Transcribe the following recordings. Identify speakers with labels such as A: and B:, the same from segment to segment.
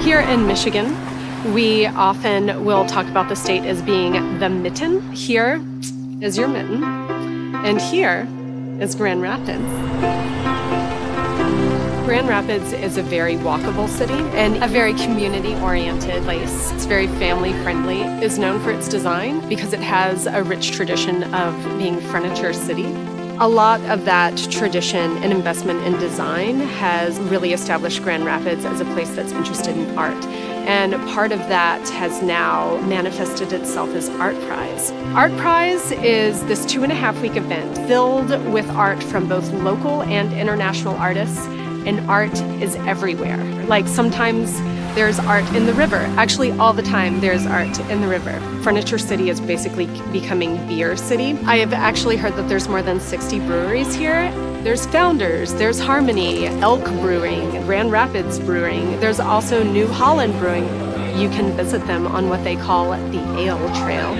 A: Here in Michigan, we often will talk about the state as being the mitten. Here is your mitten, and here is Grand Rapids. Grand Rapids is a very walkable city and a very community-oriented place. It's very family-friendly. It's known for its design because it has a rich tradition of being furniture city. A lot of that tradition and investment in design has really established Grand Rapids as a place that's interested in art. And part of that has now manifested itself as Art Prize. Art Prize is this 2.5-week event filled with art from both local and international artists, and art is everywhere. Like sometimes there's art in the river. Actually, all the time there's art in the river. Furniture City is basically becoming beer city. I have actually heard that there's more than 60 breweries here. There's Founders, there's Harmony, Elk Brewing, Grand Rapids Brewing. There's also New Holland Brewing. You can visit them on what they call the Ale Trail.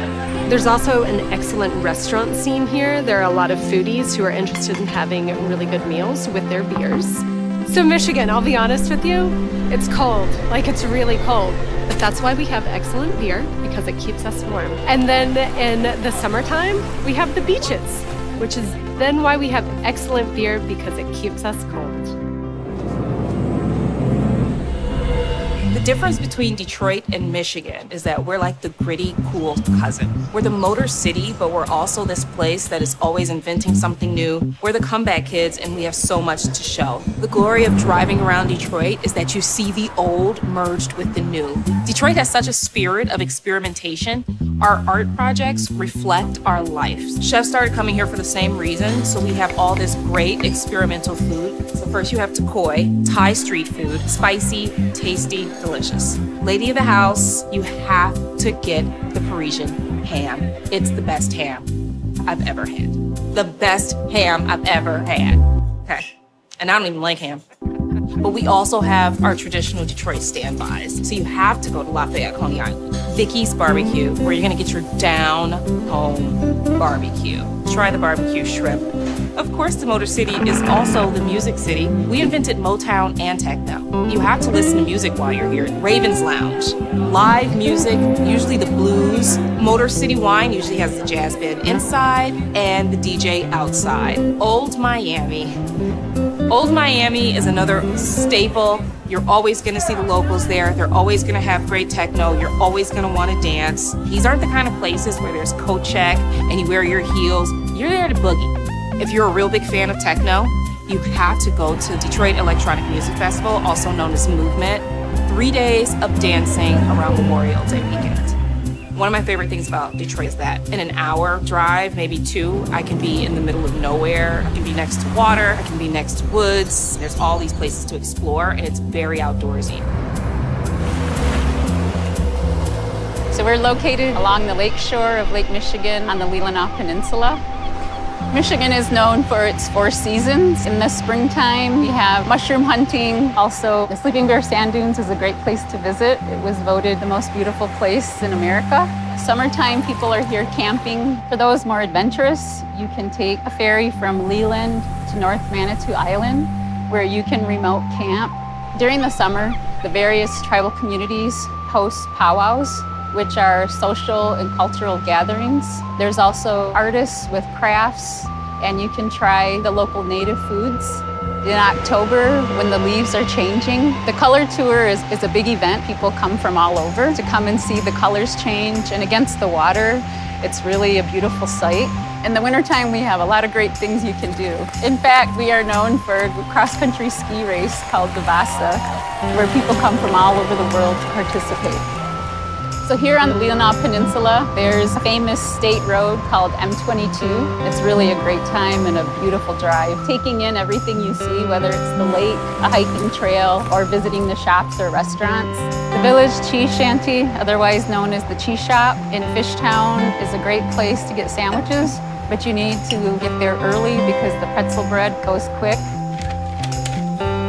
A: There's also an excellent restaurant scene here. There are a lot of foodies who are interested in having really good meals with their beers. So Michigan, I'll be honest with you, it's cold, like it's really cold. But that's why we have excellent beer, because it keeps us warm. And then in the summertime, we have the beaches, which is then why we have excellent beer, because it keeps us cold.
B: The difference between Detroit and Michigan is that we're like the gritty, cool cousin. We're the motor city, but we're also this place that is always inventing something new. We're the comeback kids, and we have so much to show. The glory of driving around Detroit is that you see the old merged with the new. Detroit has such a spirit of experimentation. Our art projects reflect our lives. Chefs started coming here for the same reason, so we have all this great experimental food. So first you have takoy, Thai street food, spicy, tasty, delicious. Lady of the house, you have to get the Parisian ham. It's the best ham I've ever had. The best ham I've ever had. Okay, and I don't even like ham. But we also have our traditional Detroit standbys. So you have to go to Lafayette, Coney Island. Vicky's Barbecue, where you're gonna get your down-home barbecue. Try the barbecue shrimp. Of course, the Motor City is also the music city. We invented Motown and techno. You have to listen to music while you're here. Raven's Lounge, live music, usually the blues. Motor City wine usually has the jazz band inside and the DJ outside. Old Miami. Old Miami is another staple. You're always gonna see the locals there. They're always gonna have great techno. You're always gonna wanna dance. These aren't the kind of places where there's coat check and you wear your heels. You're there to boogie. If you're a real big fan of techno, you have to go to Detroit Electronic Music Festival, also known as Movement. 3 days of dancing around Memorial Day weekend. One of my favorite things about Detroit is that in an hour drive, maybe 2, I can be in the middle of nowhere. I can be next to water, I can be next to woods. There's all these places to explore, and it's very outdoorsy.
C: So we're located along the lake shore of Lake Michigan on the Leelanau Peninsula. Michigan is known for its 4 seasons. In the springtime, we have mushroom hunting. Also, the Sleeping Bear Sand Dunes is a great place to visit. It was voted the most beautiful place in America. Summertime, people are here camping. For those more adventurous, you can take a ferry from Leland to North Manitou Island, where you can remote camp. During the summer, the various tribal communities host powwows, which are social and cultural gatherings. There's also artists with crafts, and you can try the local native foods. In October, when the leaves are changing, the color tour is a big event. People come from all over to come and see the colors change, and against the water, it's really a beautiful sight. In the wintertime, we have a lot of great things you can do. In fact, we are known for a cross-country ski race called the Vasa, where people come from all over the world to participate. So here on the Leelanau Peninsula, there's a famous state road called M22. It's really a great time and a beautiful drive. Taking in everything you see, whether it's the lake, a hiking trail, or visiting the shops or restaurants. The Village Cheese Shanty, otherwise known as the Cheese Shop in Fishtown, is a great place to get sandwiches, but you need to get there early because the pretzel bread goes quick.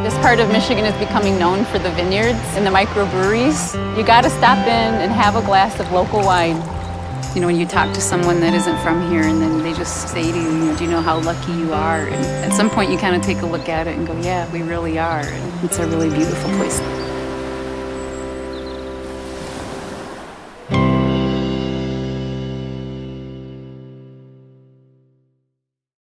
C: This part of Michigan is becoming known for the vineyards and the microbreweries. You gotta stop in and have a glass of local wine. You know, when you talk to someone that isn't from here and then they just say to you, you know, do you know how lucky you are? And at some point you kind of take a look at it and go, yeah, we really are. And it's a really beautiful place.